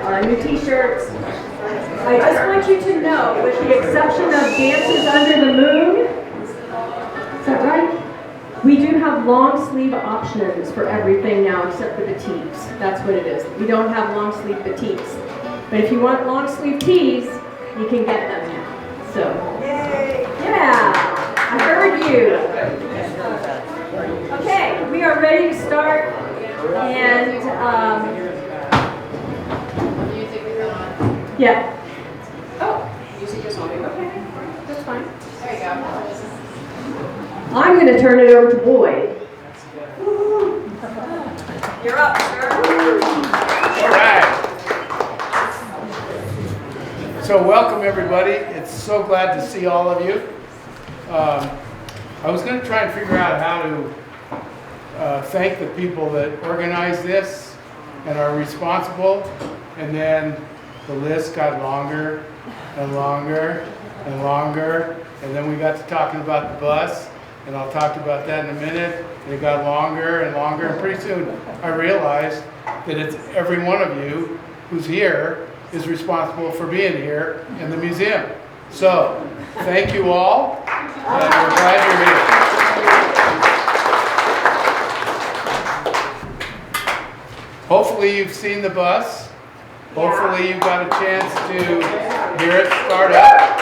new t-shirts. I just want you to know, with the exception of Dances Under the Moon, is that right? We do have long sleeve options for everything now except for the tees. That's what it is. We don't have long sleeve batikes. But if you want long sleeve tees, you can get them now. So, yeah, I heard you. Okay, we are ready to start. And, Music is on. yeah. Oh, music is on. Okay, that's fine. There you go. I'm going to turn it over to Boyd. You're up, sir. All right. So welcome everybody. It's so glad to see all of you. I was going to try and figure out how to thank the people that organized this and are responsible, and then the list got longer and longer and longer, and then we got to talking about the bus, and I'll talk about that in a minute, and it got longer and longer, and pretty soon I realized that it's every one of you who's here is responsible for being here in the museum. So, thank you all, and we're glad you're here. Hopefully you've seen the bus. Hopefully you got a chance to hear it start up.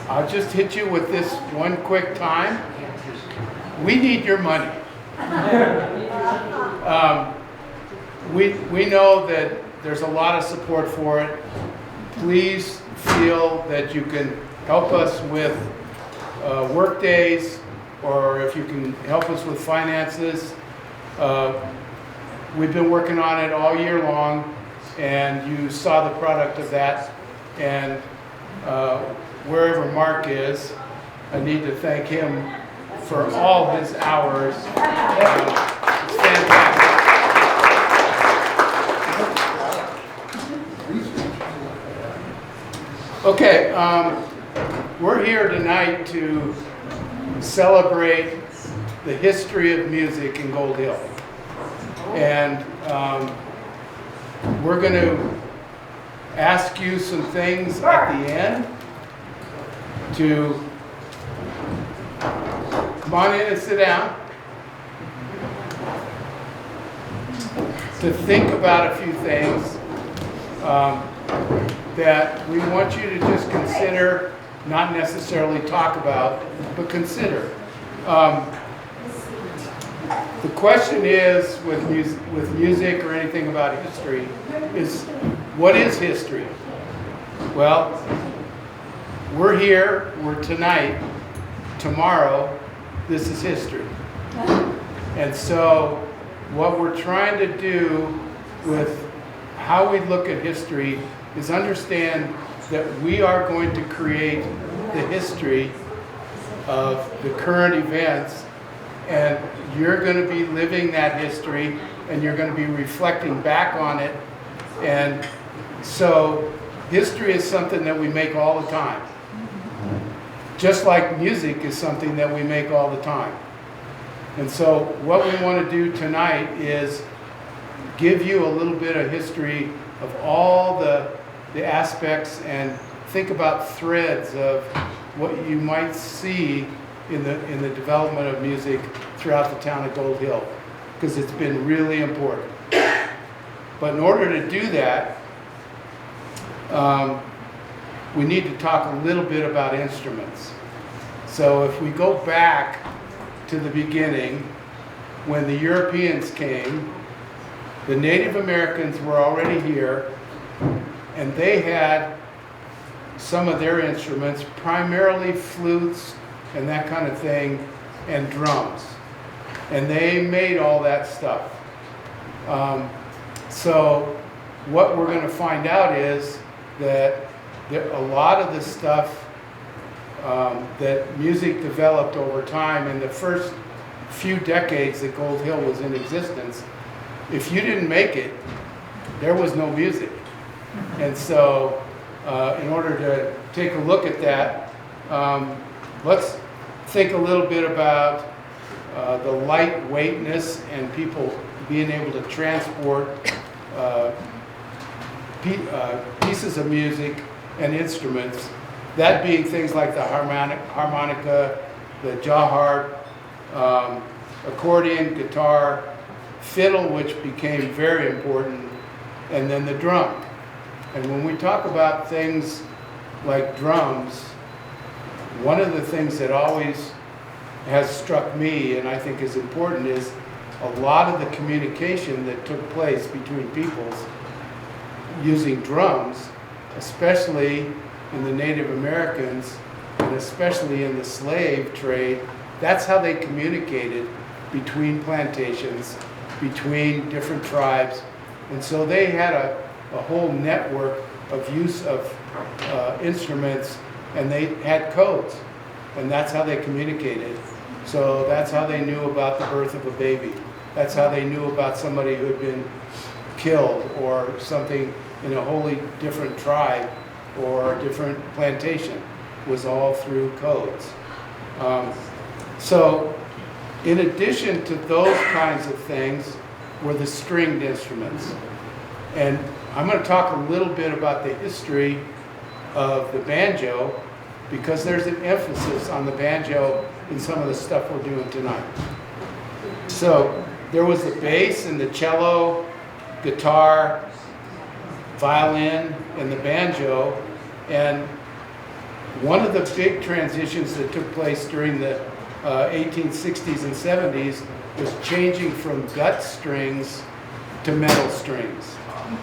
I'll just hit you with this one quick time. We need your money. We know that there's a lot of support for it. Please feel that you can help us with work days, or if you can help us with finances. We've been working on it all year long, and you saw the product of that. And wherever Mark is, I need to thank him for all his hours. It's fantastic. Okay, we're here tonight to celebrate the history of music in Gold Hill. And we're going to ask you some things at the end to come on in and sit down, to think about a few things that we want you to just consider, not necessarily talk about, but consider. The question is, with music or anything about history, is what is history? Well, we're here, we're tonight, tomorrow, this is history. And so what we're trying to do with how we look at history is understand that we are going to create the history of the current events, and you're going to be living that history, and you're going to be reflecting back on it. And so history is something that we make all the time. Just like music is something that we make all the time. And so what we want to do tonight is give you a little bit of history of all the aspects, and think about threads of what you might see in the development of music throughout the town of Gold Hill, because it's been really important. But in order to do that, we need to talk a little bit about instruments. So if we go back to the beginning, when the Europeans came, the Native Americans were already here, and they had some of their instruments, primarily flutes and that kind of thing, and drums. And they made all that stuff. So what we're going to find out is that a lot of the stuff that music developed over time in the first few decades that Gold Hill was in existence, if you didn't make it, there was no music. And so in order to take a look at that, let's think a little bit about the lightweightness and people being able to transport pieces of music and instruments, that being things like the harmonica, the jaw harp, accordion, guitar, fiddle, which became very important, and then the drum. And when we talk about things like drums, one of the things that always has struck me and I think is important is a lot of the communication that took place between peoples using drums, especially in the Native Americans and especially in the slave trade. That's how they communicated between plantations, between different tribes. And so they had a whole network of use of instruments, and they had codes, and that's how they communicated. So that's how they knew about the birth of a baby. That's how they knew about somebody who had been killed or something in a wholly different tribe or a different plantation. It was all through codes. So in addition to those kinds of things were the stringed instruments. And I'm going to talk a little bit about the history of the banjo, because there's an emphasis on the banjo in some of the stuff we're doing tonight. So there was the bass and the cello, guitar, violin, and the banjo. And one of the big transitions that took place during the 1860s and 70s was changing from gut strings to metal strings.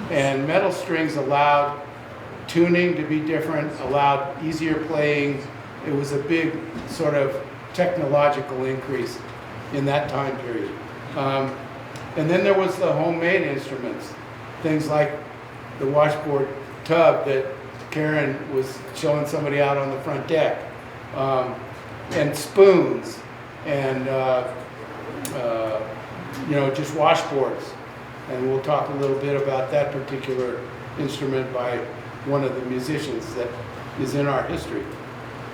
And metal strings allowed tuning to be different, allowed easier playing. It was a big sort of technological increase in that time period. And then there was the homemade instruments, things like the washboard tub that Karen was showing somebody out on the front deck, and spoons, and just washboards. And we'll talk a little bit about that particular instrument by one of the musicians that is in our history.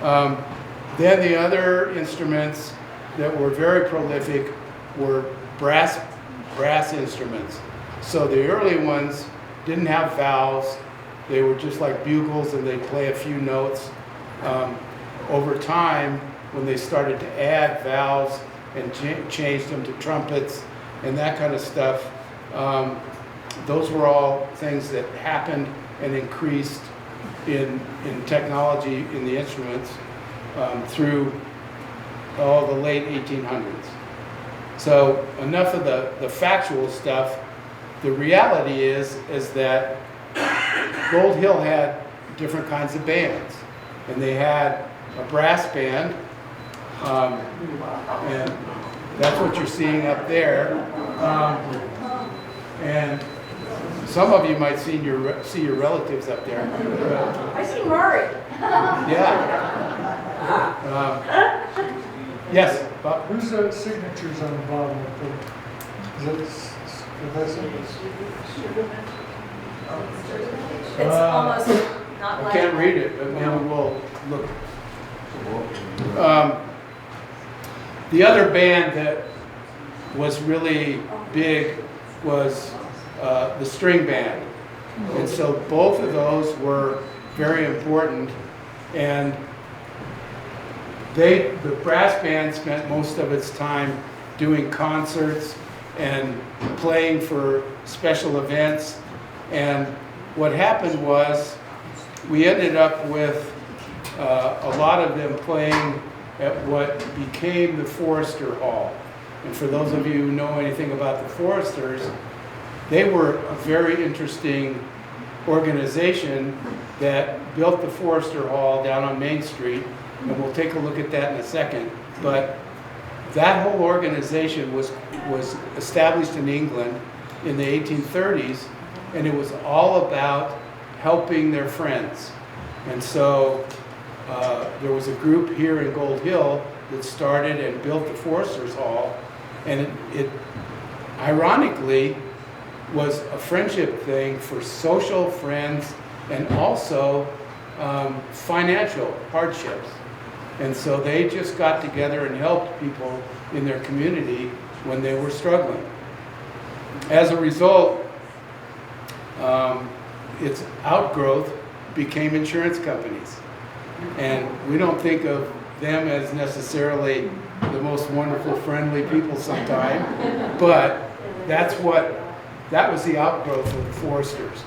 Then the other instruments that were very prolific were brass instruments. So the early ones didn't have valves. They were just like bugles, and they'd play a few notes. Over time, when they started to add valves and changed them to trumpets and that kind of stuff, those were all things that happened and increased in technology in the instruments through the late 1800s. So enough of the factual stuff. The reality is that Gold Hill had different kinds of bands, and they had a brass band, and that's what you're seeing up there. And some of you might see your relatives up there. I see Murray. Yeah. Yes, Bob? Whose signatures on the bottom of the, is it Professor? It's almost not I like. can't read it, but maybe we'll look. The other band that was really big was the string band. And so both of those were very important. And the brass band spent most of its time doing concerts and playing for special events. And what happened was we ended up with a lot of them playing at what became the Forester Hall. And for those of you who know anything about the Foresters, they were a very interesting organization that built the Forester Hall down on Main Street, and we'll take a look at that in a second. But that whole organization was established in England in the 1830s, and it was all about helping their friends. And so there was a group here in Gold Hill that started and built the Foresters Hall, and it ironically was a friendship thing for social friends and also financial hardships. And so they just got together and helped people in their community when they were struggling. As a result, its outgrowth became insurance companies. And we don't think of them as necessarily the most wonderful, friendly people sometimes, but that was the outgrowth of the Foresters.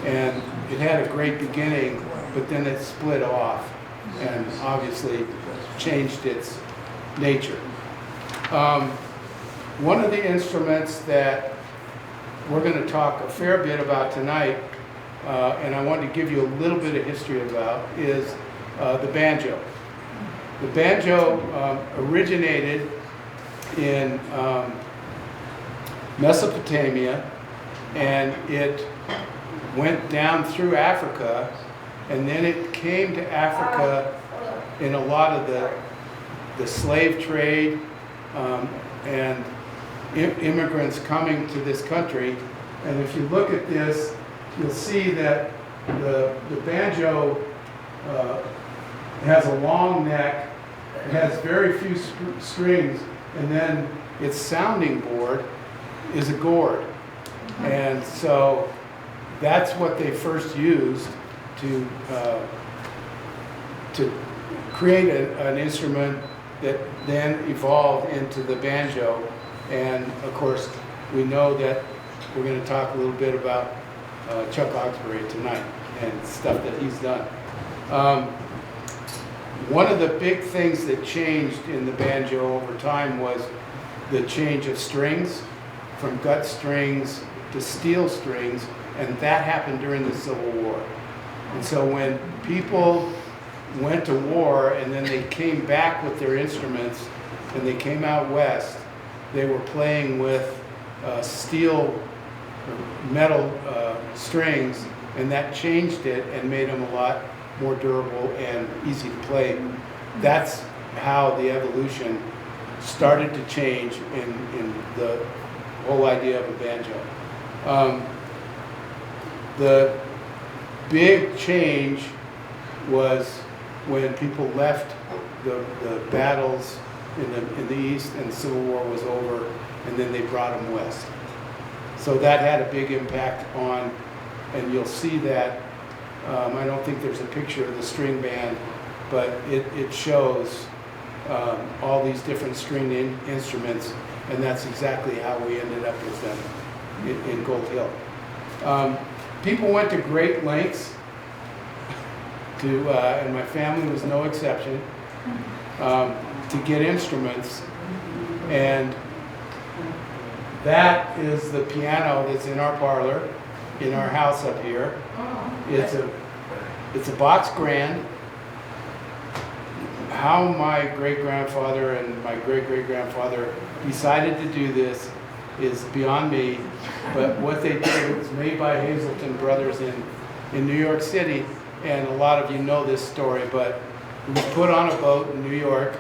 And it had a great beginning, but then it split off and obviously changed its nature. One of the instruments that we're going to talk a fair bit about tonight, and I want to give you a little bit of history about, is the banjo. The banjo originated in Mesopotamia, and it went down through Africa, and then it came to Africa in a lot of the slave trade and immigrants coming to this country. And if you look at this, you'll see that the banjo has a long neck, it has very few strings, and then its sounding board is a gourd. And so that's what they first used to create an instrument that then evolved into the banjo. And of course, we know that we're going to talk a little bit about Chuck Oxbury tonight and stuff that he's done. One of the big things that changed in the banjo over time was the change of strings, from gut strings to steel strings, and that happened during the Civil War. And so when people went to war and then they came back with their instruments and they came out west, they were playing with steel metal strings, and that changed it and made them a lot more durable and easy to play. That's how the evolution started to change in the whole idea of a banjo. The big change was when people left the battles in the East and the Civil War was over, and then they brought them west. So that had a big impact on, and you'll see that, I don't think there's a picture of the string band, but it shows all these different string instruments, and that's exactly how we ended up with them in Gold Hill. People went to great lengths to, and my family was no exception, to get instruments, and that is the piano that's in our parlor, in our house up here. It's a box grand. How my great-grandfather and my great-great-grandfather decided to do this is beyond me, but what they did was made by Hazelton Brothers in New York City, and a lot of you know this story, but it was put on a boat in New York,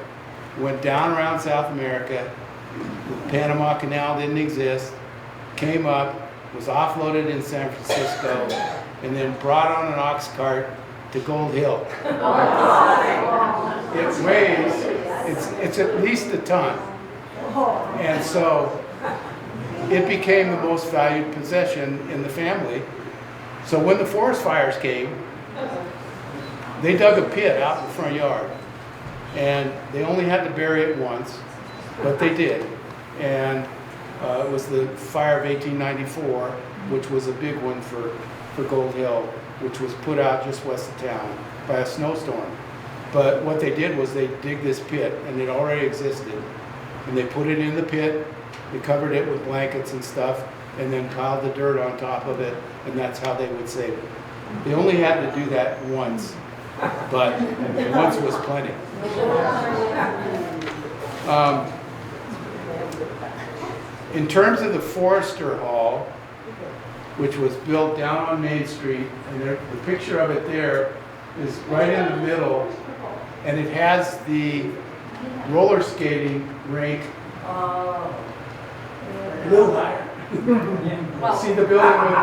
went down around South America, the Panama Canal didn't exist, came up, was offloaded in San Francisco, and then brought on an ox cart to Gold Hill. It weighs, it's at least a ton. And so it became the most valued possession in the family. So when the forest fires came, they dug a pit out in the front yard. And they only had to bury it once, but they did. And it was the fire of 1894, which was a big one for Gold Hill, which was put out just west of town by a snowstorm. But what they did was they dig this pit, and it already existed. And they put it in the pit, they covered it with blankets and stuff, and then piled the dirt on top of it, and that's how they would save it. They only had to do that once, but once was plenty. In terms of the Forester Hall, which was built down on Main Street, and the picture of it there is right in the middle, and it has the roller skating rink a little higher. See the building with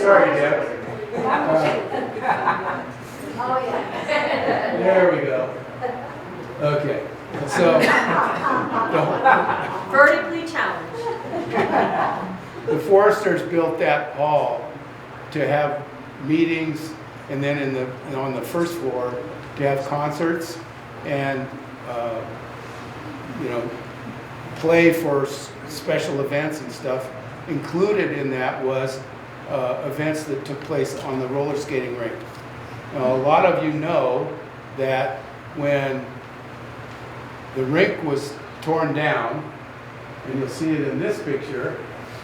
sorry, Deb. Oh, yeah. There we go. Okay, so Vertically challenged. the Foresters built that hall to have meetings, and then on the first floor to have concerts and you know, play for special events and stuff. Included in that was events that took place on the roller skating rink. Now, a lot of you know that when the rink was torn down, and you'll see it in this picture,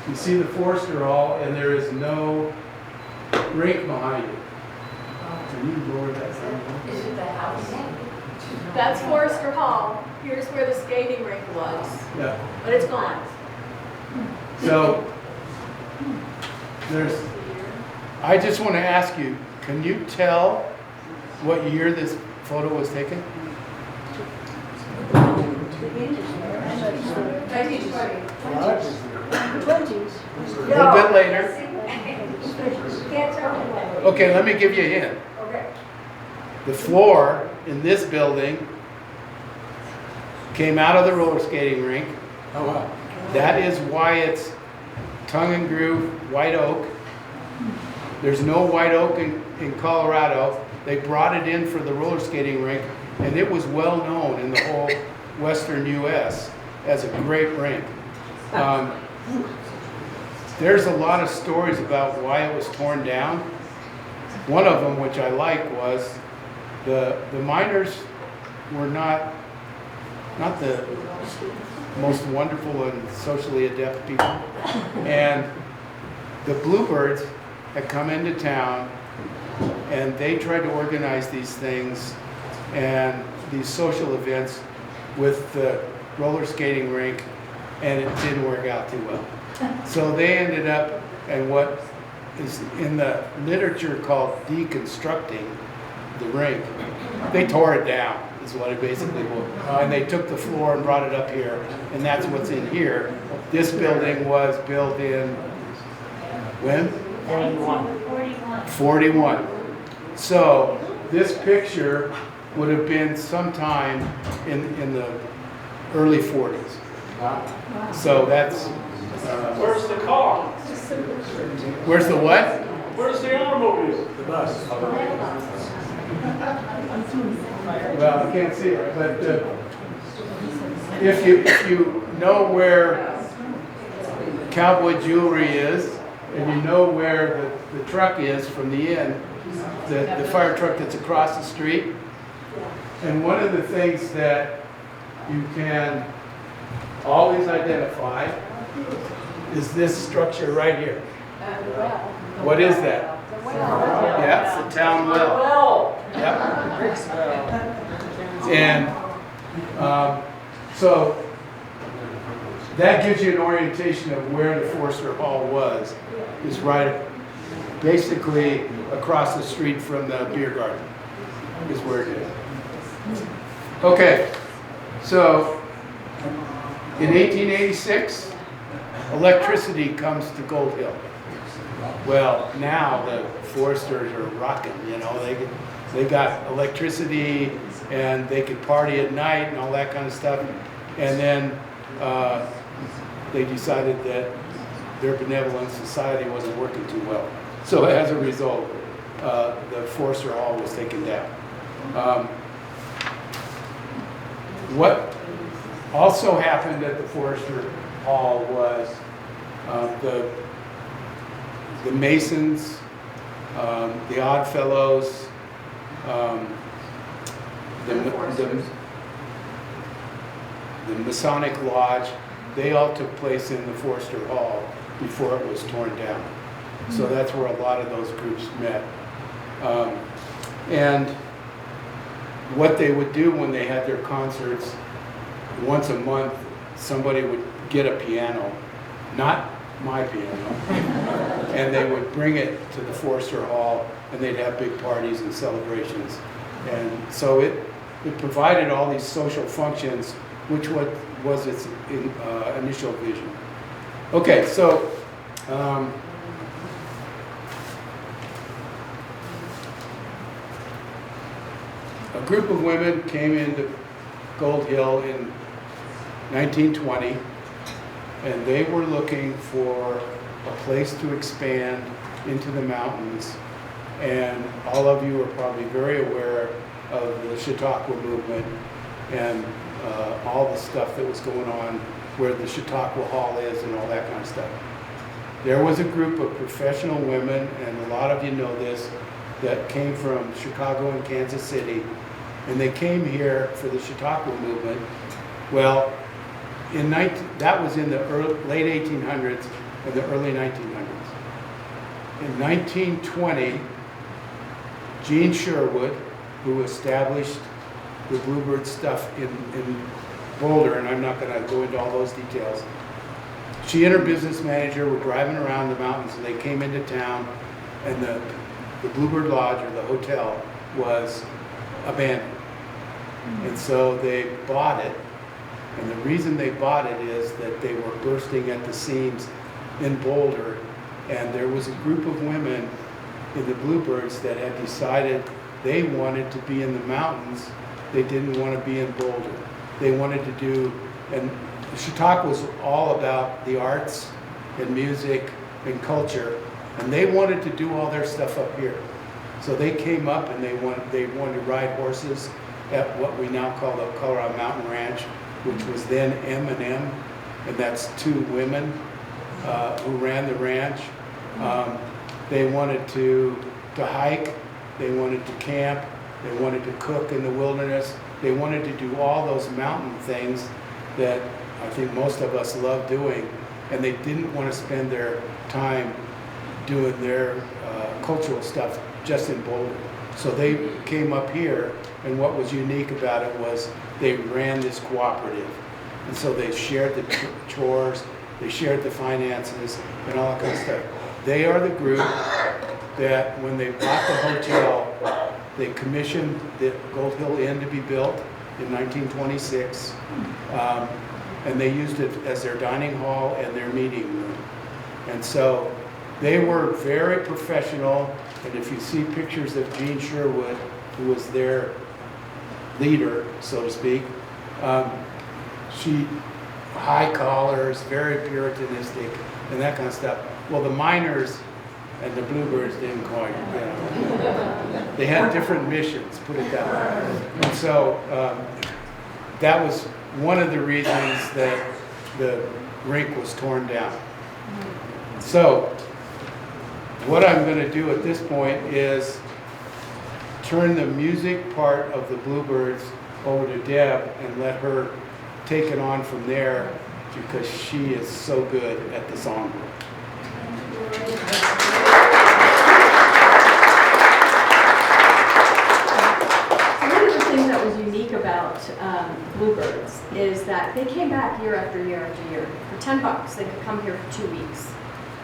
you see the Forster Hall, and there is no rink behind it. Can you lower that sound? Is it the house? That's Forester Hall. Here's where the skating rink was, Yeah. but it's gone. So I just want to ask you, can you tell what year this photo was taken? A little bit later. Okay, let me give you a hint. The floor in this building came out of the roller skating rink. Oh, wow. That is why it's tongue and groove white oak. There's no white oak in Colorado. They brought it in for the roller skating rink, and it was well known in the whole western U.S. as a great rink. There's a lot of stories about why it was torn down. One of them, which I like, was the miners were not the most wonderful and socially adept people. And the Bluebirds had come into town, and they tried to organize these things and these social events with the roller skating rink, and it didn't work out too well. So they ended up in what is in the literature called deconstructing the rink. They tore it down, is what it basically was. And they took the floor and brought it up here, and that's what's in here. This building was built in, when? 41. So this picture would have been sometime in the early 40s. So that's... Where's the car? Where's the what? Where's the automobile? The bus. Well, I can't see it, but if you know where Cowboy Jewelry is, and you know where the truck is from the end, the fire truck that's across the street, and one of the things that you can always identify is this structure right here. What is that? Yeah, it's the town well. Yep. And so that gives you an orientation of where the Forster Hall was. Is right basically across the street from the beer garden is where it is. Okay, so in 1886, electricity comes to Gold Hill. Well, now the Foresters are rocking, you know, they got electricity and they could party at night and all that kind of stuff. And then they decided that their benevolent society wasn't working too well. So as a result, the Forster Hall was taken down. What also happened at the Forster Hall was the Masons, the Oddfellows, the Masonic Lodge, they all took place in the Forster Hall before it was torn down. So that's where a lot of those groups met. And what they would do when they had their concerts, once a month, somebody would get a piano, not my piano, and they would bring it to the Forster Hall, and they'd have big parties and celebrations. And so it provided all these social functions, which was its initial vision. Okay, so a group of women came into Gold Hill in 1920, and they were looking for a place to expand into the mountains. And all of you are probably very aware of the Chautauqua movement and all the stuff that was going on where the Chautauqua Hall is and all that kind of stuff. There was a group of professional women, and a lot of you know this, that came from Chicago and Kansas City, and they came here for the Chautauqua movement. Well, that was in the late 1800s and the early 1900s. In 1920, Jean Sherwood, who established the Bluebird stuff in Boulder, and I'm not going to go into all those details, she and her business manager were driving around the mountains, and they came into town, and the Bluebird Lodge, or the hotel, was abandoned. And so they bought it, and the reason they bought it is that they were bursting at the seams in Boulder, and there was a group of women in the Bluebirds that had decided they wanted to be in the mountains. They didn't want to be in Boulder. They wanted to do, and Chautauqua was all about the arts and music and culture, and they wanted to do all their stuff up here. So they came up and they wanted to ride horses at what we now call the Colorado Mountain Ranch, which was then M&M, and that's two women who ran the ranch. They wanted to hike, they wanted to camp, they wanted to cook in the wilderness. They wanted to do all those mountain things that I think most of us love doing, and they didn't want to spend their time doing their cultural stuff just in Boulder. So they came up here, and what was unique about it was they ran this cooperative. And so they shared the chores, they shared the finances, and all that kind of stuff. They are the group that when they bought the hotel, they commissioned the Gold Hill Inn to be built in 1926. And they used it as their dining hall and their meeting room. And so they were very professional, and if you see pictures of Jean Sherwood, who was their leader, so to speak, she high collars, very Puritanistic, and that kind of stuff. Well, the miners and the Bluebirds didn't quite, you know. They had different missions, put it that way. And so that was one of the reasons that the rink was torn down. So what I'm going to do at this point is turn the music part of the Bluebirds over to Deb and let her take it on from there, because she is so good at the songbook. One of the things that was unique about Bluebirds is that they came back year after year after year. For $10, they could come here for 2 weeks.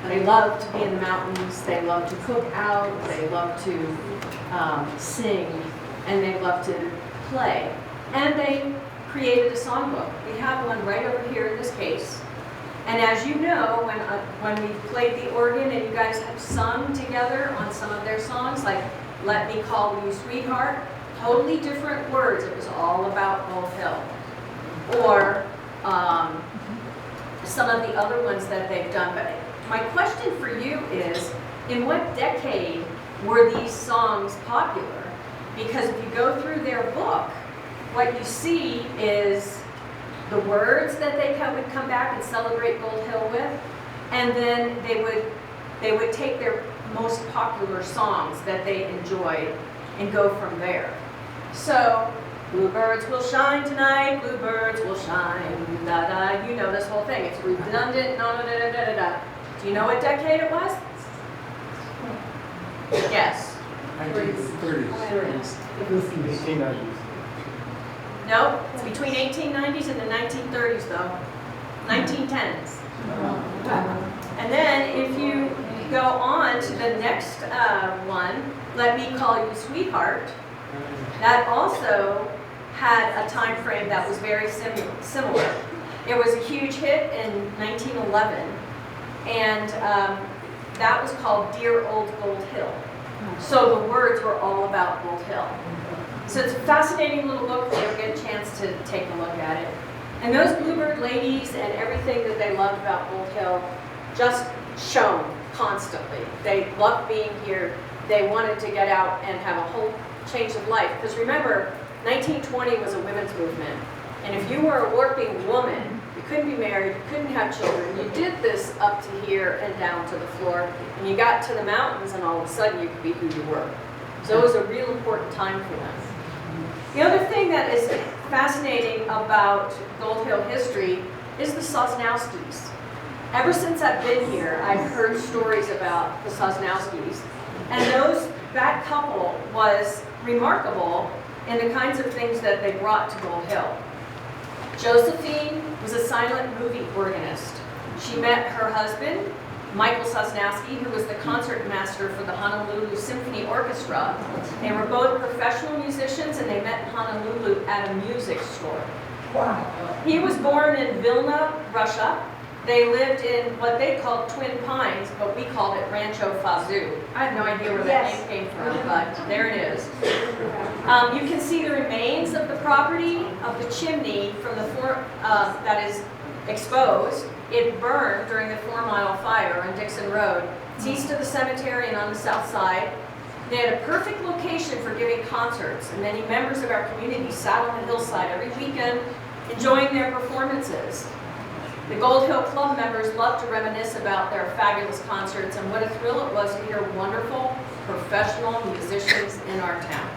They loved to be in the mountains, they loved to cook out, they loved to sing, and they loved to play. And they created a songbook. We have one right over here in this case. And as you know, when we played the organ and you guys have sung together on some of their songs, like Let Me Call You Sweetheart, totally different words. It was all about Gold Hill. Or some of the other ones that they've done. But my question for you is, in what decade were these songs popular? Because if you go through their book, what you see is the words that they would come back and celebrate Gold Hill with, and then they would take their most popular songs that they enjoyed and go from there. So, bluebirds will shine tonight, bluebirds will shine, da da, you know this whole thing. It's redundant, no, da da da da da. Do you know what decade it was? Yes. 1930s. 1890s. No, it's between 1890s and the 1930s though. 1910s. And then if you go on to the next one, Let Me Call You Sweetheart, that also had a time frame that was very similar. It was a huge hit in 1911, and that was called Dear Old Gold Hill. So the words were all about Gold Hill. So it's a fascinating little book if you ever get a chance to take a look at it. And those Bluebird ladies and everything that they loved about Gold Hill just shone constantly. They loved being here. They wanted to get out and have a whole change of life. Because remember, 1920 was a women's movement. And if you were a working woman, you couldn't be married, you couldn't have children. You did this up to here and down to the floor. And you got to the mountains and all of a sudden you could be who you were. So it was a real important time for them. The other thing that is fascinating about Gold Hill history is the Sosnowskis. Ever since I've been here, I've heard stories about the Sosnowskis. And that couple was remarkable in the kinds of things that they brought to Gold Hill. Josephine was a silent movie organist. She met her husband, Michael Sosnowski, who was the concert master for the Honolulu Symphony Orchestra. They were both professional musicians and they met in Honolulu at a music store. Wow. He was born in Vilna, Russia. They lived in what they called Twin Pines, but we called it Rancho Fazoo. I have no idea where that name came from, but there it is. You can see the remains of the property, of the chimney from the that is exposed. It burned during the 4 Mile Fire on Dixon Road. It's east of the cemetery and on the south side. They had a perfect location for giving concerts, and many members of our community sat on the hillside every weekend enjoying their performances. The Gold Hill Club members loved to reminisce about their fabulous concerts and what a thrill it was to hear wonderful professional musicians in our town.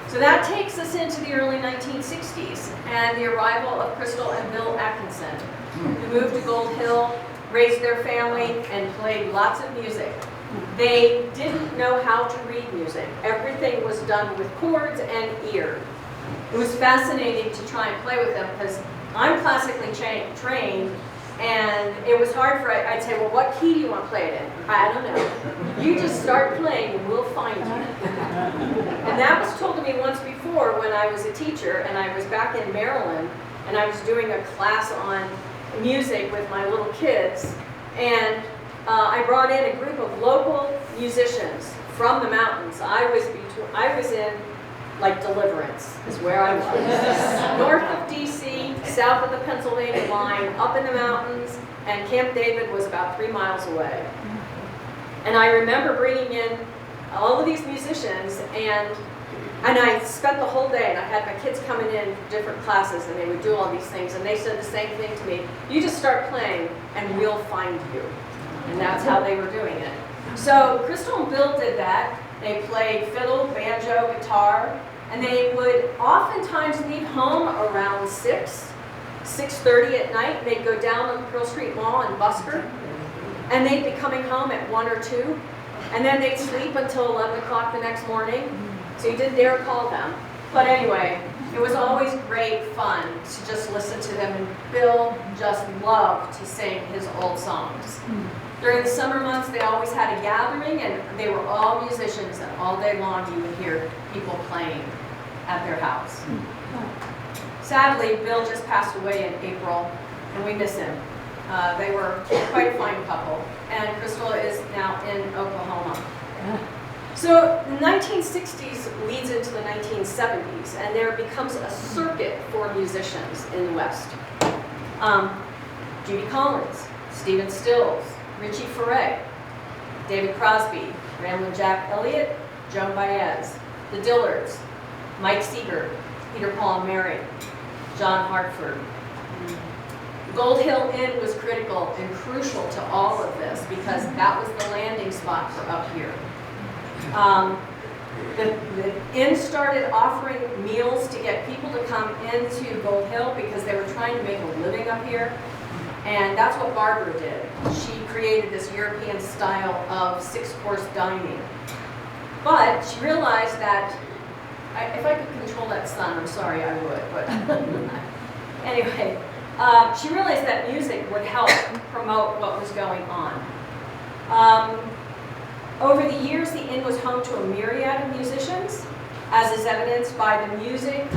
So that takes us into the early 1960s and the arrival of Crystal and Bill Atkinson, who moved to Gold Hill, raised their family, and played lots of music. They didn't know how to read music. Everything was done with chords and ear. It was fascinating to try and play with them because I'm classically trained, and it was hard for, I'd say, well, what key do you want to play it in? I don't know. You just start playing and we'll find you. And that was told to me once before when I was a teacher and I was back in Maryland and I was doing a class on music with my little kids. And I brought in a group of local musicians from the mountains. I was in like Deliverance is where I was. North of DC, south of the Pennsylvania line, up in the mountains, and Camp David was about 3 miles away. And I remember bringing in all of these musicians, and I spent the whole day, and I had my kids coming in different classes, and they would do all these things, and they said the same thing to me: you just start playing, and we'll find you. And that's how they were doing it. So Crystal and Bill did that. They played fiddle, banjo, guitar, and they would oftentimes leave home around 6:30 at night. And they'd go down to the Pearl Street Mall and Busker, and they'd be coming home at 1 or 2, and then they'd sleep until 11 o'clock the next morning, so you didn't dare call them. But anyway, it was always great fun to just listen to them, and Bill just loved to sing his old songs. During the summer months, they always had a gathering, and they were all musicians, and all day long you would hear people playing at their house. Sadly, Bill just passed away in April, and we miss him. They were quite a fine couple, and Crystal is now in Oklahoma. So the 1960s leads into the 1970s, and there becomes a circuit for musicians in the West. Judy Collins, Stephen Stills, Richie Furay, David Crosby, Ramblin' Jack Elliott, Joan Baez, the Dillards, Mike Seeger, Peter Paul and Mary, John Hartford. Gold Hill Inn was critical and crucial to all of this because that was the landing spot for up here. The inn started offering meals to get people to come into Gold Hill because they were trying to make a living up here. And that's what Barbara did. She created this European style of 6-course dining. But she realized that, if I could control that sun, I'm sorry, I would. But anyway, she realized that music would help promote what was going on. Over the years, the inn was home to a myriad of musicians, as is evidenced by the music,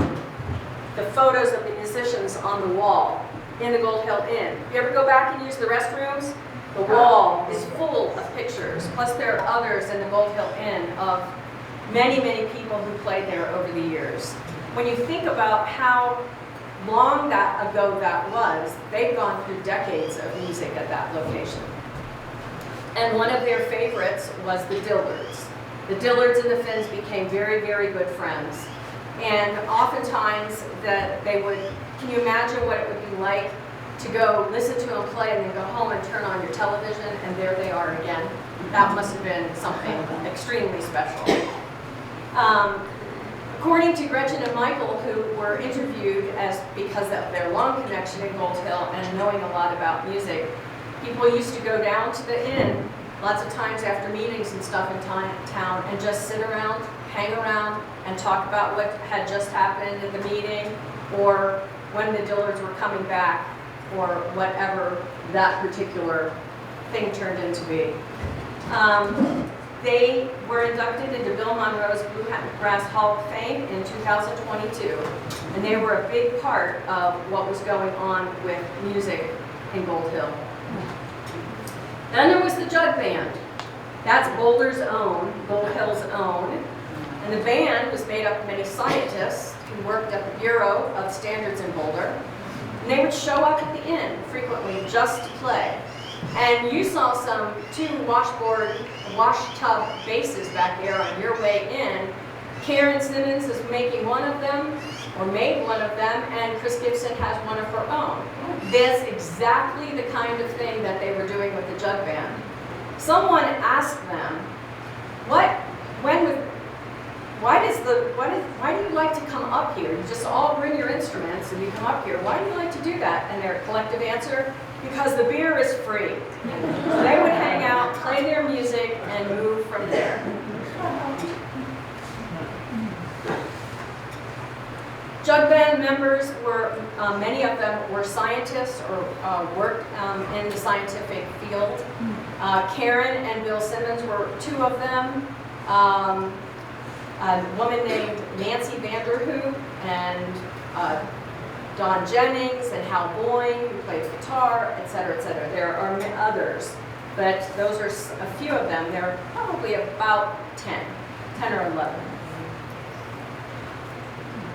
the photos of the musicians on the wall in the Gold Hill Inn. If you ever go back and use the restrooms, the wall is full of pictures. Plus there are others in the Gold Hill Inn of many, many people who played there over the years. When you think about how long ago that was, they've gone through decades of music at that location. And one of their favorites was the Dillards. The Dillards and the Finns became very, very good friends. And oftentimes that they would, can you imagine what it would be like to go listen to them play and then go home and turn on your television and there they are again? That must have been something extremely special. According to Gretchen and Michael, who were interviewed because of their long connection in Gold Hill and knowing a lot about music, people used to go down to the inn lots of times after meetings and stuff in town and just sit around, hang around, and talk about what had just happened at the meeting or when the Dillards were coming back or whatever that particular thing turned into be. They were inducted into Bill Monroe's Bluegrass Hall of Fame in 2022, and they were a big part of what was going on with music in Gold Hill. Then there was the Jug Band. That's Boulder's own, Gold Hill's own, and the band was made up of many scientists who worked at the Bureau of Standards in Boulder, and they would show up at the inn frequently just to play. And you saw some 2 wash tub basses back there on your way in. Karen Simmons is making one of them, or made one of them, and Chris Gibson has one of her own. That's exactly the kind of thing that they were doing with the Jug Band. Someone asked them, why do you like to come up here? You just all bring your instruments and you come up here. Why do you like to do that? And their collective answer, because the beer is free. So they would hang out, play their music, and move from there. Jug Band members were, many of them were scientists or worked in the scientific field. Karen and Bill Simmons were 2 of them. A woman named Nancy Vanderhoop and Don Jennings and Hal Boyne, who plays guitar, et cetera, et cetera. There are others, but those are a few of them. There are probably about 10 or 11.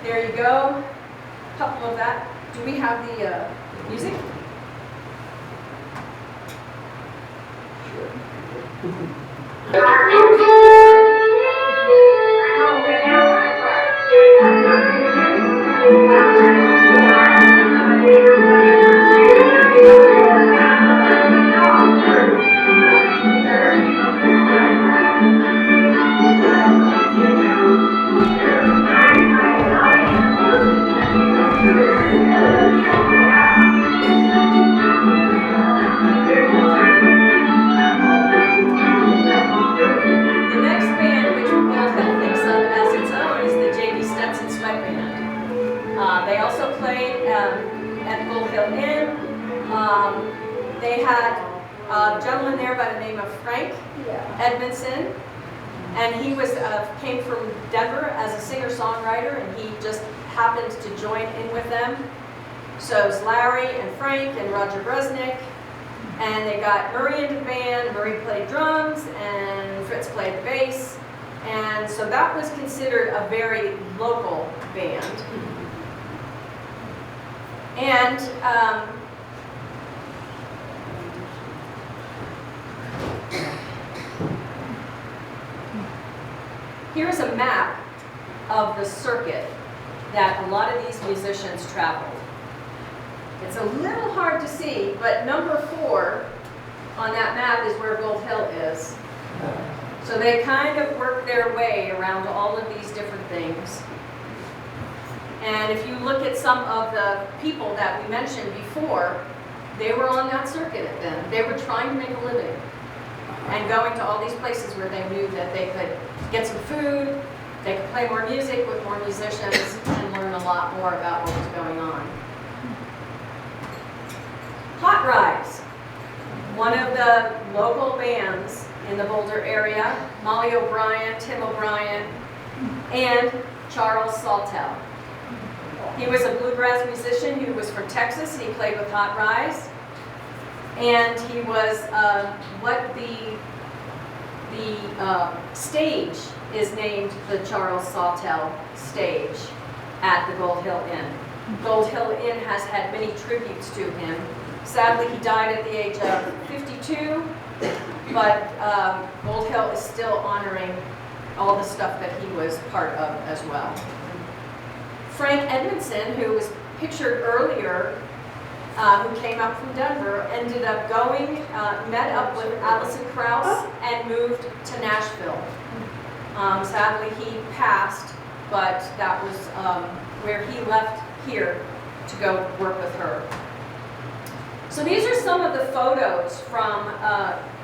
There you go, a couple of that. Do we have the music? They also played at Gold Hill Inn. They had a gentleman there by the name of Frank Edmondson, and he was came from Denver as a singer-songwriter, and he just happened to join in with them. So it's Larry and Frank and Roger Bresnick, and they got Murray into the band. Murray played drums, and Fritz played the bass, and so that was considered a very local band. And here's a map of the circuit that a lot of these musicians traveled. It's a little hard to see, but number 4 on that map is where Gold Hill is. So they kind of work their way around all of these different things. And if you look at some of the people that we mentioned before, they were on that circuit then. They were trying to make a living and going to all these places where they knew that they could get some food, they could play more music with more musicians, and learn a lot more about what was going on. Hot Rize, one of the local bands in the Boulder area, Molly O'Brien, Tim O'Brien, and Charles Saltel. He was a bluegrass musician who was from Texas, and he played with Hot Rize. And he was what the the stage is named the Charles Sawtelle Stage at the Gold Hill Inn. Gold Hill Inn has had many tributes to him. Sadly, he died at the age of 52, but Gold Hill is still honoring all the stuff that he was part of as well. Frank Edmondson, who was pictured earlier, who came up from Denver, ended up going, met up with Alison Krauss and moved to Nashville. Sadly, he passed, but that was where he left here to go work with her. So these are some of the photos from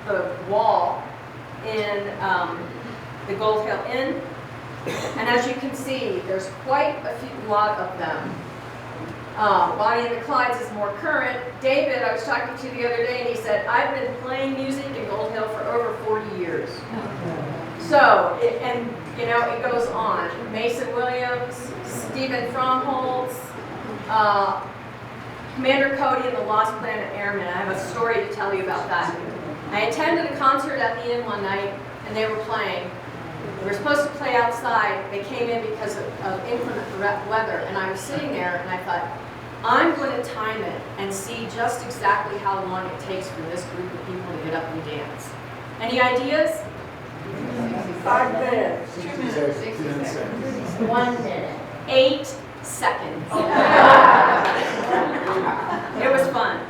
the wall in the Gold Hill Inn. And as you can see, there's quite a lot of them. Bonnie and the Clydes is more current. David, I was talking to the other day, and he said, I've been playing music in Gold Hill for over 40 years. So, it goes on. Mason Williams, Stephen Fromholtz, Commander Cody and the Lost Planet Airmen. I have a story to tell you about that. I attended a concert at the Inn one night, and they were playing. We were supposed to play outside. They came in because of inclement weather, and I was sitting there, and I thought, I'm going to time it and see just exactly how long it takes for this group of people to get up and dance. Any ideas? 5 minutes. 2 minutes, 60 seconds. 1 minute. 8 seconds. It was fun.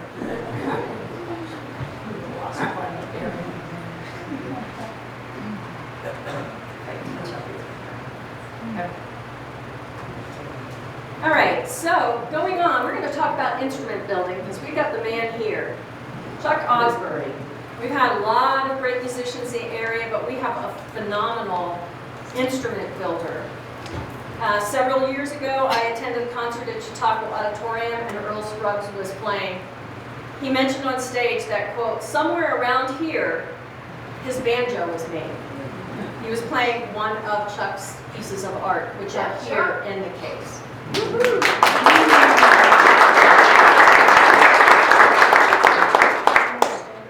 All right, so going on, we're going to talk about instrument building because we've got the man here, Chuck Osbury. We've had a lot of great musicians in the area, but we have a phenomenal instrument builder. Several years ago, I attended a concert at Chautauqua Auditorium, and Earl Scruggs was playing. He mentioned on stage that, quote, somewhere around here, his banjo was made. He was playing one of Chuck's pieces of art, which are here in the case.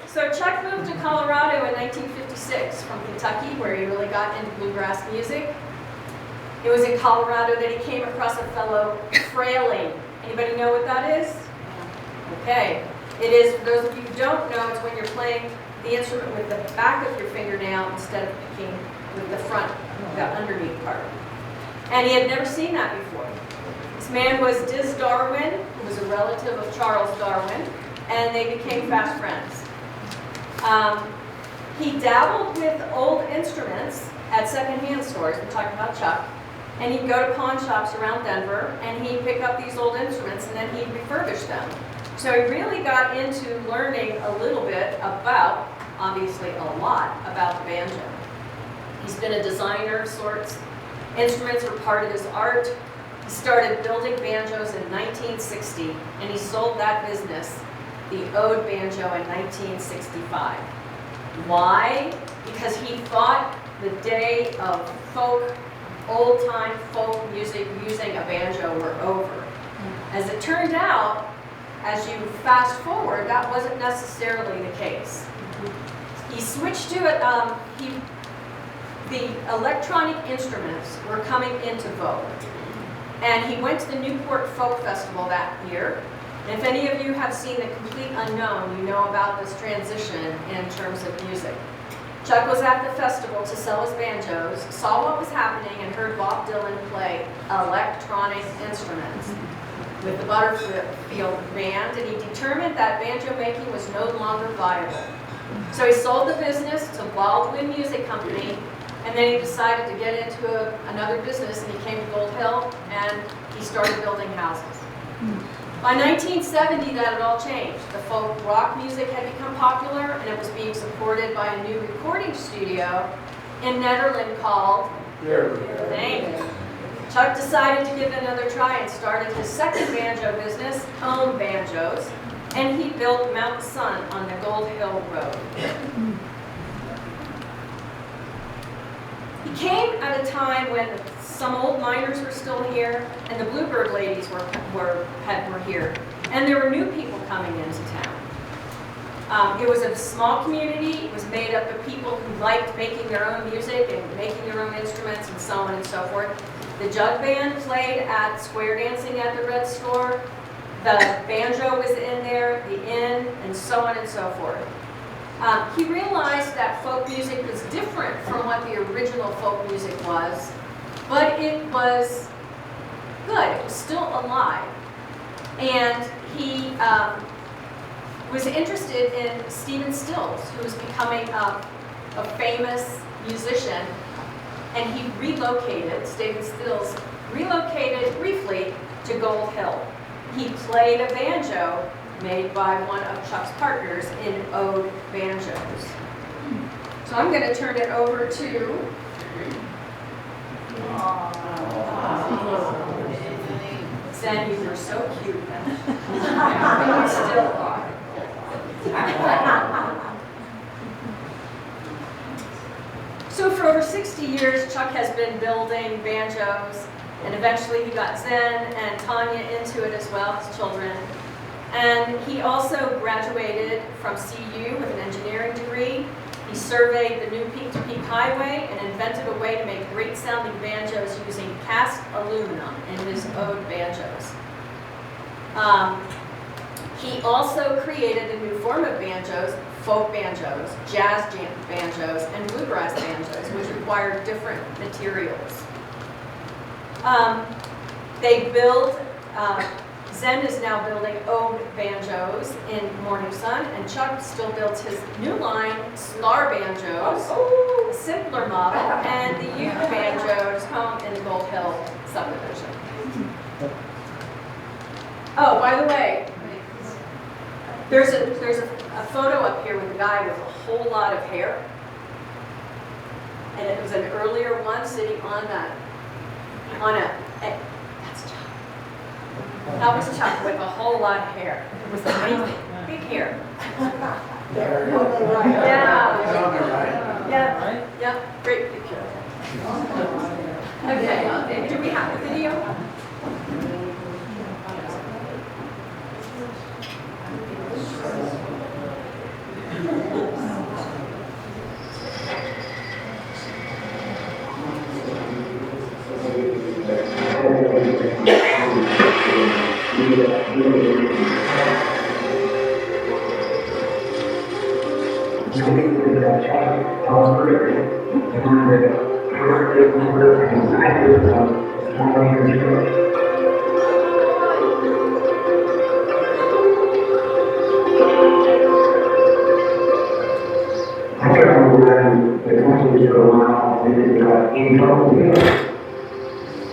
So Chuck moved to Colorado in 1956 from Kentucky, where he really got into bluegrass music. It was in Colorado that he came across a fellow frailing. Anybody know what that is? Okay. It is, for those of you who don't know, it's when you're playing the instrument with the back of your fingernail instead of picking with the front, the underneath part. And he had never seen that before. This man was Diz Darwin, who was a relative of Charles Darwin, and they became fast friends. He dabbled with old instruments at secondhand stores. We're talking about Chuck. And he'd go to pawn shops around Denver, and he'd pick up these old instruments, and then he'd refurbish them. So he really got into learning a little bit about, obviously a lot, about the banjo. He's been a designer of sorts. Instruments were part of his art. He started building banjos in 1960, and he sold that business, the Ode Banjo, in 1965. Why? Because he thought the day of folk, old-time folk music using a banjo were over. As it turned out, as you fast forward, that wasn't necessarily the case. He switched to it, the electronic instruments were coming into vogue. And he went to the Newport Folk Festival that year. And if any of you have seen The Complete Unknown, you know about this transition in terms of music. Chuck was at the festival to sell his banjos, saw what was happening, and heard Bob Dylan play electronic instruments with the Butterfield Band, and he determined that banjo making was no longer viable. So he sold the business to Baldwin Music Company, and then he decided to get into another business, and he came to Gold Hill, and he started building houses. By 1970, that had all changed. The folk rock music had become popular, and it was being supported by a new recording studio in Nederland called Thank you. Chuck decided to give it another try and started his second banjo business, Own Banjos, and he built Mount Sun on the Gold Hill Road. He came at a time when some old miners were still here, and the Bluebird ladies were here, and there were new people coming into town. It was a small community. It was made up of people who liked making their own music and making their own instruments and so on and so forth. The jug band played at square dancing at the Red Store. The banjo was in there, the inn, and so on and so forth. He realized that folk music was different from what the original folk music was, but it was good. It was still alive. And he was interested in Stephen Stills, who was becoming a famous musician, and he relocated, Stephen Stills relocated briefly to Gold Hill. He played a banjo made by one of Chuck's partners in Ode Banjos. So I'm going to turn it over to... Zen, you were so cute. You still are. So for over 60 years, Chuck has been building banjos, and eventually he got Zen and Tanya into it as well, his children. And he also graduated from CU with an engineering degree. He surveyed the new Peak to Peak Highway and invented a way to make great sounding banjos using cast aluminum in his Ode Banjos. He also created a new form of banjos, folk banjos, jazz banjos, and bluegrass banjos, which required different materials. They build, Zen is now building Ode Banjos in Morning Sun, and Chuck still builds his new line, Star Banjos, a simpler model, and the Ute Banjos home in the Gold Hill subdivision. Oh, by the way, there's a photo up here with a guy with a whole lot of hair, and it was an earlier one sitting on that's Chuck. That was Chuck with a whole lot of hair. It was amazing, big hair. They're Yeah. Yeah, great picture. Okay, do we have the video?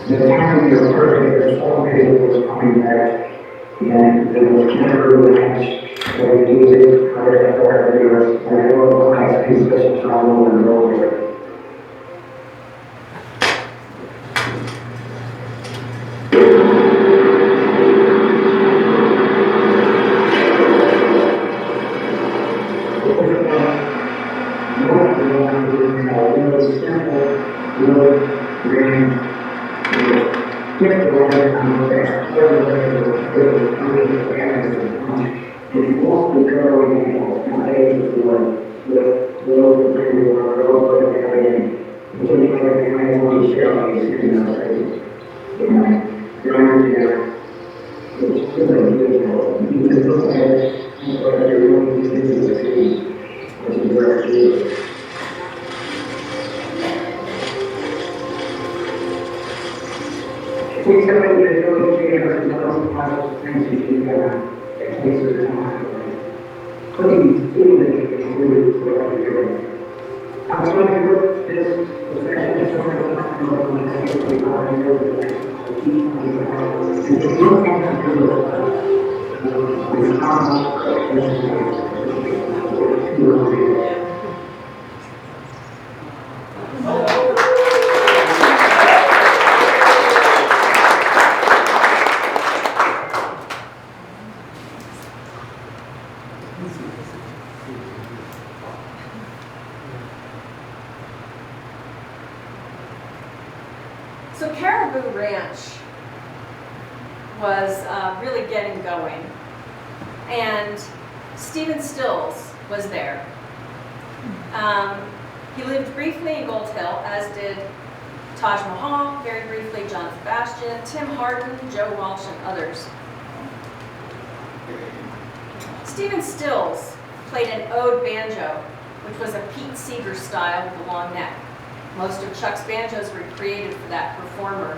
The time your birthday was all day was coming back, and it was never relaxed. So we do it, whatever it was, and I know I have a special time over and over. So Caribou Ranch was really getting going, and Stephen Stills was there. He lived briefly in Gold Hill, as did Taj Mahal, very briefly John Sebastian, Tim Hardin, Joe Walsh, and others. Stephen Stills played an ode banjo, which was a Pete Seeger style with a long neck. Most of Chuck's banjos were created for that performer.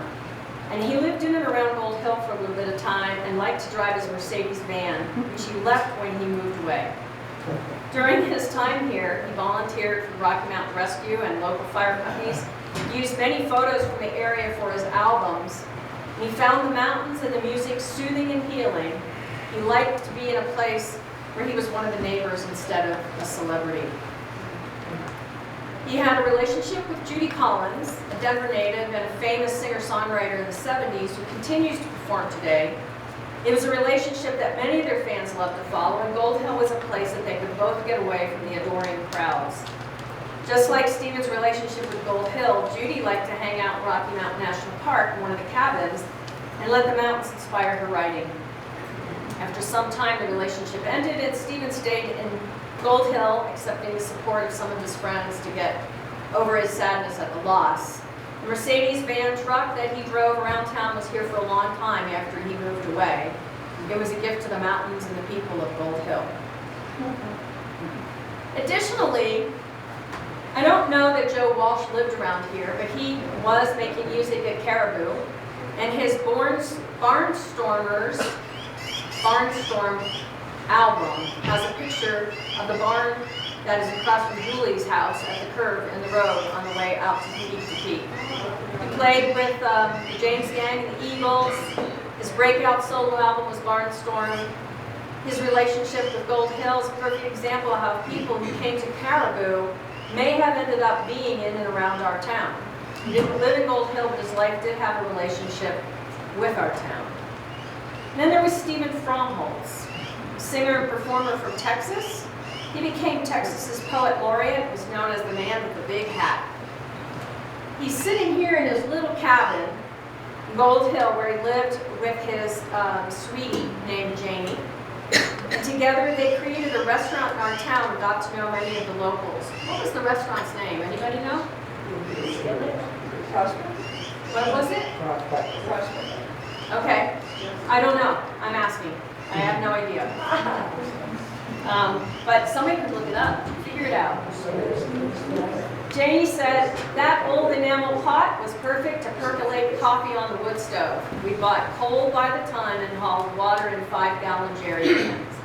And he lived in and around Gold Hill for a little bit of time and liked to drive his Mercedes van, which he left when he moved away. During his time here, he volunteered for Rocky Mountain Rescue and local fire companies. He used many photos from the area for his albums. And he found the mountains and the music soothing and healing. He liked to be in a place where he was one of the neighbors instead of a celebrity. He had a relationship with Judy Collins, a Denver native and a famous singer-songwriter in the 70s who continues to perform today. It was a relationship that many of their fans loved to follow, and Gold Hill was a place that they could both get away from the adoring crowds. Just like Stephen's relationship with Gold Hill, Judy liked to hang out in Rocky Mountain National Park in one of the cabins and let the mountains inspire her writing. After some time, the relationship ended, and Stephen stayed in Gold Hill, accepting the support of some of his friends to get over his sadness at the loss. The Mercedes van truck that he drove around town was here for a long time after he moved away. It was a gift to the mountains and the people of Gold Hill. Additionally, I don't know that Joe Walsh lived around here, but he was making music at Caribou, and his Barnstorm album has a picture of the barn that is across from Julie's house at the curve in the road on the way out to Peak to Peak. He played with James Gang and the Eagles. His breakout solo album was Barnstorm. His relationship with Gold Hill is a perfect example of how people who came to Caribou may have ended up being in and around our town. He didn't live in Gold Hill, but his life did have a relationship with our town. And then there was Stephen Fromholz, singer and performer from Texas. He became Texas's poet laureate, was known as the man with the big hat. He's sitting here in his little cabin in Gold Hill where he lived with his sweetie named Jamie. And together they created a restaurant in our town and got to know many of the locals. What was the restaurant's name? Anybody know? What was it? Okay. I don't know. I'm asking. I have no idea. But somebody could look it up, figure it out. Janie said, that old enamel pot was perfect to percolate coffee on the wood stove. We bought coal by the ton and hauled water in 5-gallon jerry cans.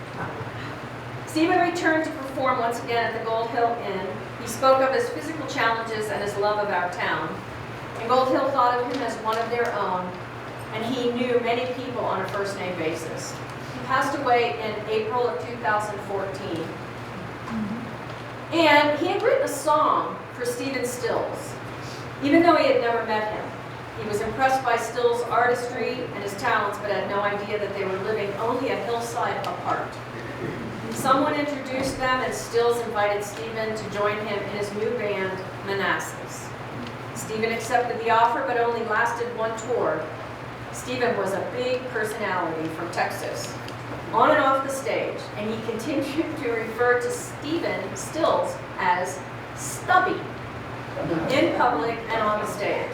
Stephen returned to perform once again at the Gold Hill Inn. He spoke of his physical challenges and his love of our town. And Gold Hill thought of him as one of their own, and he knew many people on a first-name basis. He passed away in April of 2014. And he had written a song for Stephen Stills, even though he had never met him. He was impressed by Stills' artistry and his talents, but had no idea that they were living only a hillside apart. Someone introduced them, and Stills invited Stephen to join him in his new band, Manassas. Stephen accepted the offer, but only lasted one tour. Stephen was a big personality from Texas, on and off the stage, and he continued to refer to Stephen Stills as Stubby in public and on the stage.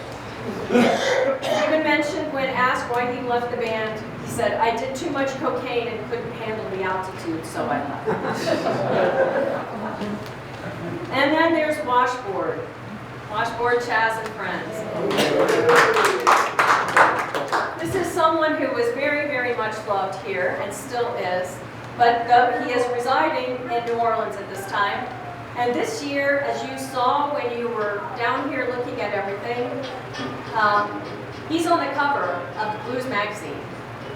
Stephen mentioned when asked why he left the band, he said, "I did too much cocaine and couldn't handle the altitude, so I left." And then there's Washboard. Washboard Chaz and Friends. This is someone who was very, very much loved here and still is, but he is residing in New Orleans at this time. And this year, as you saw when you were down here looking at everything, he's on the cover of the Blues magazine.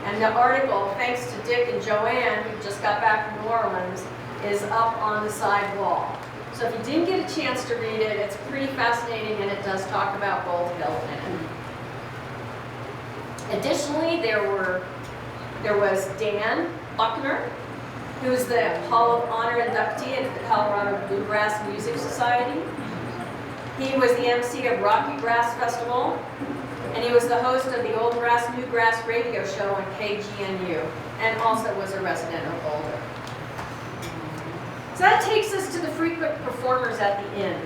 And the article, thanks to Dick and Joanne, who just got back from New Orleans, is up on the side wall. So if you didn't get a chance to read it, it's pretty fascinating, and it does talk about Gold Hill in it. Additionally, there was Dan Buckner, who's the Hall of Honor inductee at the Colorado Bluegrass Music Society. He was the MC of Rocky Grass Festival, and he was the host of the Old Grass, New Grass radio show on KGNU, and also was a resident of Boulder. So that takes us to the frequent performers at the inn.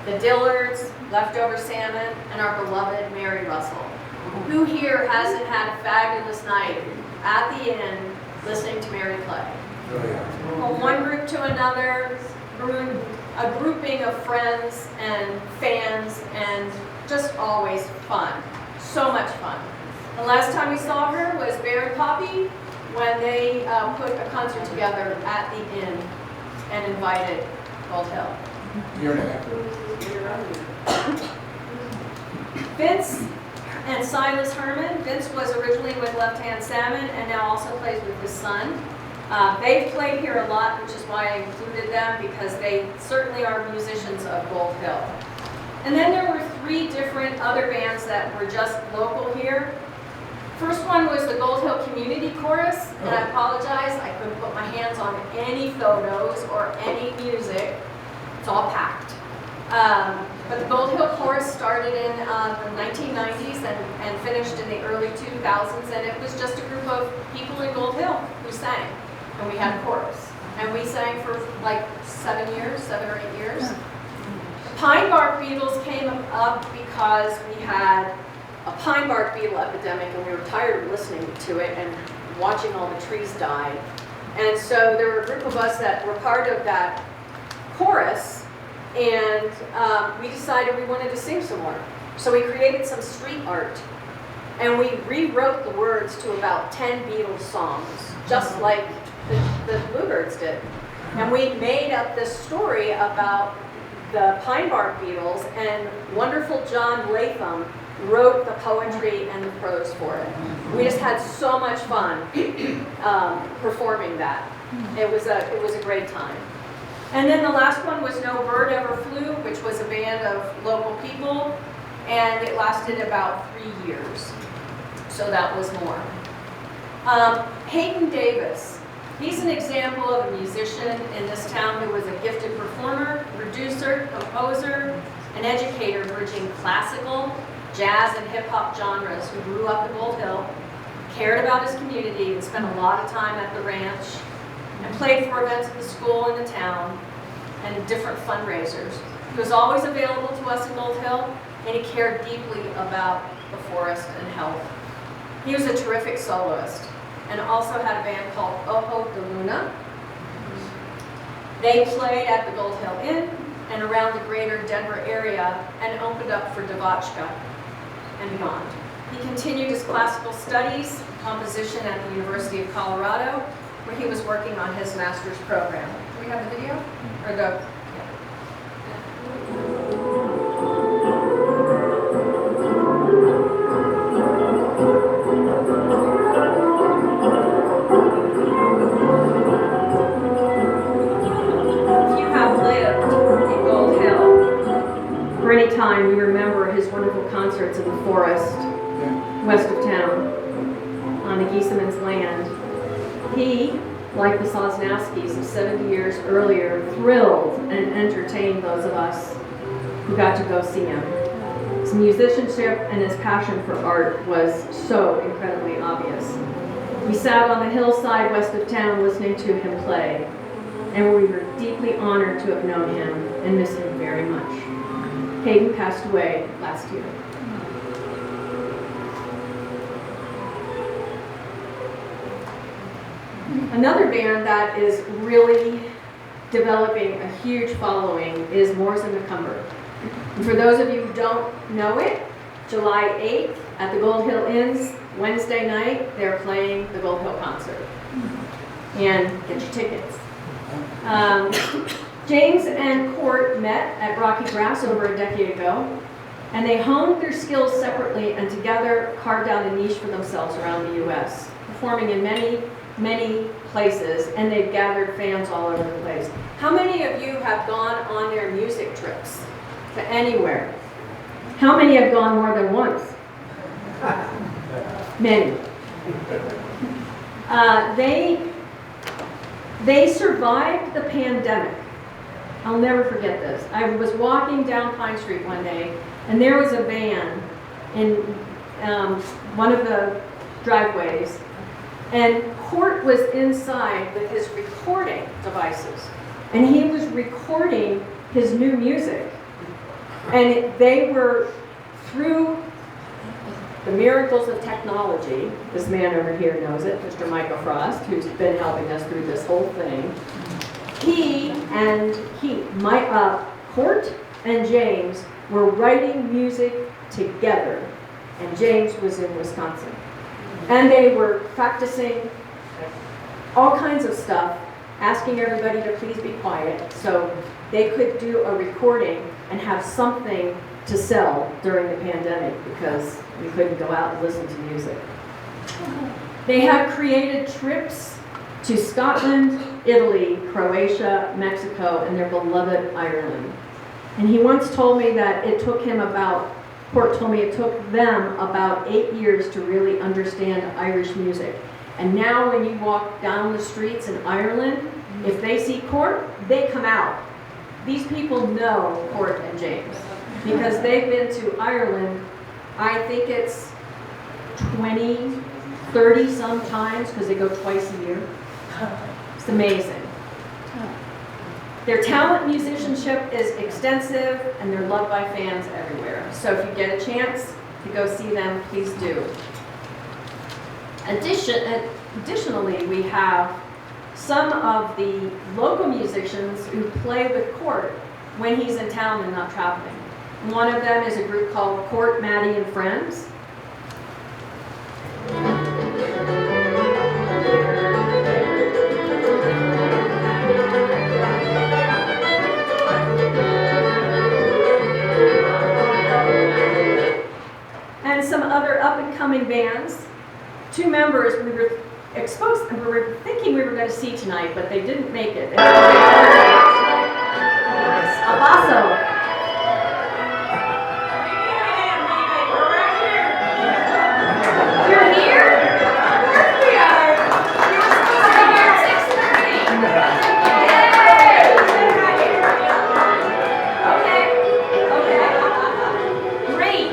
The Dillards, Leftover Salmon, and our beloved Mary Russell. Who here hasn't had a fabulous night at the inn listening to Mary play? From one group to another, a grouping of friends and fans, and just always fun. So much fun. The last time we saw her was Bear and Poppy when they put a concert together at the inn and invited Gold Hill. Year and a half. Vince and Silas Herman. Vince was originally with Left Hand Salmon and now also plays with his son. They've played here a lot, which is why I included them, because they certainly are musicians of Gold Hill. And then there were 3 different other bands that were just local here. First one was the Gold Hill Community Chorus, and I apologize, I couldn't put my hands on any photos or any music. It's all packed. But the Gold Hill Chorus started in the 1990s and finished in the early 2000s, and it was just a group of people in Gold Hill who sang, and we had a chorus. And we sang for like 7 or 8 years. The Pine Bark Beetles came up because we had a pine bark beetle epidemic, and we were tired of listening to it and watching all the trees die. And so there were a group of us that were part of that chorus, and we decided we wanted to sing some more. So we created some street art, and we rewrote the words to about 10 Beatles songs, just like the Bluebirds did. And we made up this story about the Pine Bark Beetles, and wonderful John Latham wrote the poetry and the prose for it. We just had so much fun performing that. It was a great time. And then the last one was No Bird Ever Flew, which was a band of local people, and it lasted about 3 years. So that was more. Hayden Davis. He's an example of a musician in this town who was a gifted performer, producer, composer, an educator bridging classical, jazz, and hip-hop genres, who grew up in Gold Hill, cared about his community, and spent a lot of time at the ranch, and played for events at the school and the town, and different fundraisers. He was always available to us in Gold Hill, and he cared deeply about the forest and health. He was a terrific soloist, and also had a band called Ojo de Luna. They played at the Gold Hill Inn and around the greater Denver area, and opened up for Devotchka and beyond. He continued his classical studies, composition at the University of Colorado, where he was working on his master's program. Do we have the video? Or the, If you have lived in Gold Hill for any time, you remember his wonderful concerts in the forest west of town on the Gieseman's land. He, like the Sosnowskis of 70 years earlier, thrilled and entertained those of us who got to go see him. His musicianship and his passion for art was so incredibly obvious. We sat on the hillside west of town listening to him play, and we were deeply honored to have known him and miss him very much. Hayden passed away last year. Another band that is really developing a huge following is Moors and Macumber. And for those of you who don't know it, July 8th at the Gold Hill Inns, Wednesday night, they're playing the Gold Hill concert. And get your tickets. James and Court met at Rocky Grass over a decade ago, and they honed their skills separately and together carved out a niche for themselves around the U.S., performing in many places, and they've gathered fans all over the place. How many of you have gone on their music trips to anywhere? How many have gone more than once? Many. They survived the pandemic. I'll never forget this. I was walking down Pine Street one day, and there was a van in one of the driveways, and Court was inside with his recording devices. And he was recording his new music. And they were, through the miracles of technology, this man over here knows it, Mr. Michael Frost, who's been helping us through this whole thing. Court and James were writing music together, and James was in Wisconsin. And they were practicing all kinds of stuff, asking everybody to please be quiet so they could do a recording and have something to sell during the pandemic because we couldn't go out and listen to music. They have created trips to Scotland, Italy, Croatia, Mexico, and their beloved Ireland. And he once told me that Court told me it took them about 8 years to really understand Irish music. And now when you walk down the streets in Ireland, if they see Court, they come out. These people know Court and James because they've been to Ireland, I think it's 20, 30 sometimes because they go twice a year. It's amazing. Their talent musicianship is extensive and they're loved by fans everywhere. So if you get a chance to go see them, please do. Additionally, we have some of the local musicians who play with Court when he's in town and not traveling. One of them is a group called Court, Maddie, and Friends. And some other up-and-coming bands. Two members we were thinking we were going to see tonight, but they didn't make it. Abasso. You're here? Of course we are. You were supposed to be here at 6:30. Okay. Great.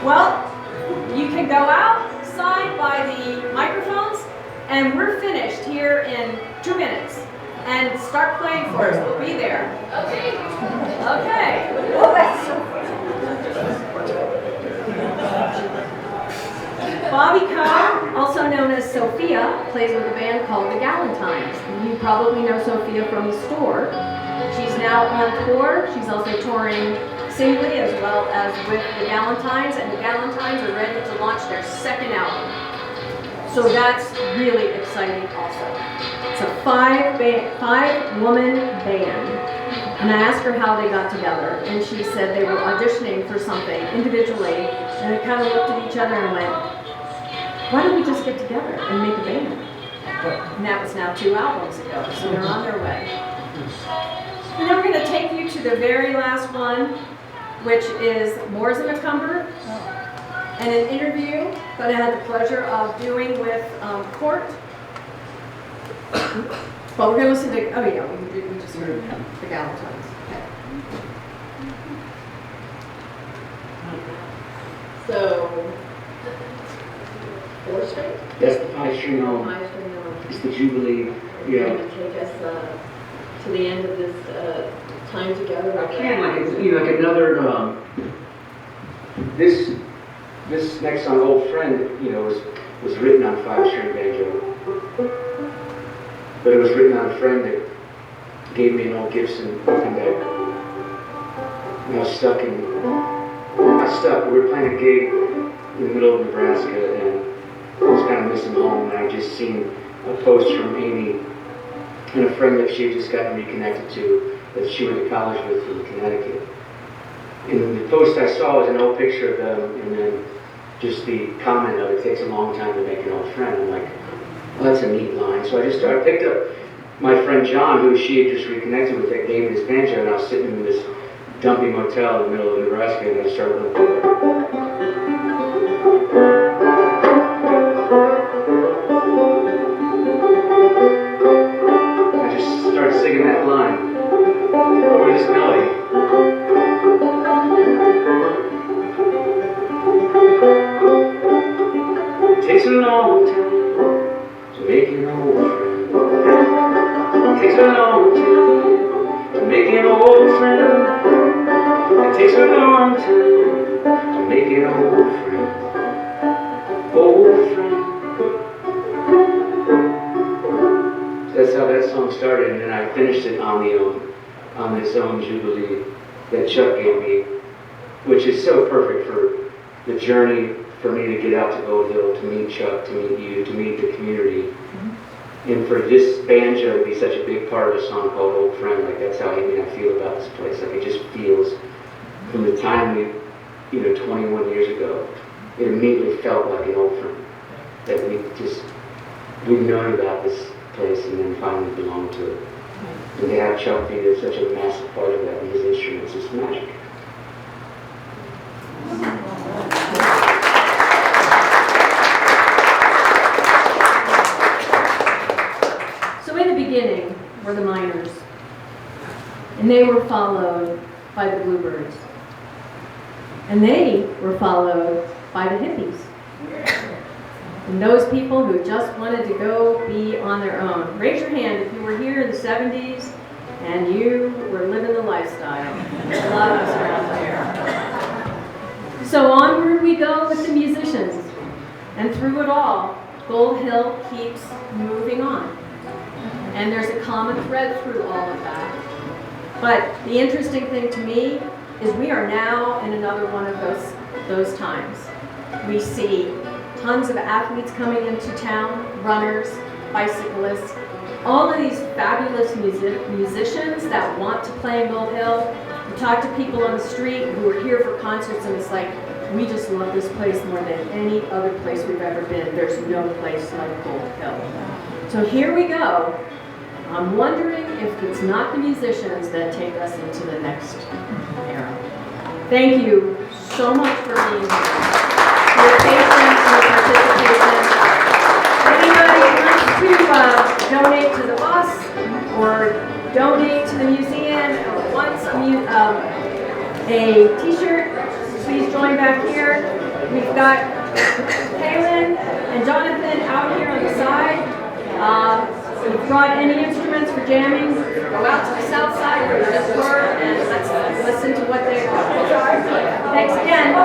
Well, you can go outside by the microphones, and we're finished here in 2 minutes. And start playing for us. We'll be there. Okay. Okay. Oh, that's so Bobby Coe, also known as Sophia, plays with a band called the Galentines. You probably know Sophia from the store. She's now on tour. She's also touring singly as well as with the Galentines, and the Galentines are ready to launch their second album. So that's really exciting also. It's a five-woman band. And I asked her how they got together, and she said they were auditioning for something individually, and they kind of looked at each other and went, why don't we just get together and make a band? And that was now 2 albums ago, so they're on their way. And then we're going to take you to the very last one, which is Moors and Macumber, and an interview that I had the pleasure of doing with Court. But we're going to listen to, oh yeah, we just heard the Galentines. Okay. So, 4 string? That's the 5-string home. 5-string. It's the Jubilee. You're Yeah. going to take us to the end of this time together? I can, like another, this next song, Old Friend, was written on 5-string banjo. But it was written on a friend that gave me an old Gibson Offenbach. And I was stuck. We were playing a gig in the middle of Nebraska, and I was kind of missing home, and I just seen a post from Amy and a friend that she had just gotten reconnected to, that she went to college with in Connecticut. And the post I saw was an old picture of them, and then just the comment of it takes a long time to make an old friend. I'm like, well, that's a neat line. So I picked up my friend John, who she had just reconnected with, that gave me this banjo, and I was sitting in this dumpy motel in the middle of Nebraska, and I started I just started singing that line over this melody. It takes a long time to make an old friend. It takes a long time to make an old friend. It takes a long time to make an old friend. Old friend. That's how that song started, and then I finished it on this own Jubilee that Chuck gave me, which is so perfect for the journey for me to get out to Gold Hill, to meet Chuck, to meet you, to meet the community. And for this banjo to be such a big part of a song called Old Friend, like that's how I feel about this place. Like it just feels, from the time we, 21 years ago, it immediately felt like an old friend. That we've known about this place and then finally belonged to it. And to have Chuck be such a massive part of that and his instruments is magic. So in the beginning were the miners, and they were followed by the bluebirds, and they were followed by the hippies, and those people who just wanted to go be on their own. Raise your hand if you were here in the 70s and you were living the lifestyle. A lot of us around there. So onward we go with the musicians, and through it all, Gold Hill keeps moving on. And there's a common thread through all of that. But the interesting thing to me is we are now in another one of those times. We see tons of athletes coming into town, runners, bicyclists, all of these fabulous musicians that want to play in Gold Hill. We talk to people on the street who are here for concerts, and it's like, we just love this place more than any other place we've ever been. There's no place like Gold Hill. So here we go. I'm wondering if it's not the musicians that take us into the next era. Thank you so much for being here. Your patience and your participation. Anybody wants to donate to the bus or donate to the museum or wants a t-shirt, please join back here. We've got Kaylin and Jonathan out here on the side. If you brought any instruments for jamming, go out to the south side where you just were and let's listen to what they are. Thanks again.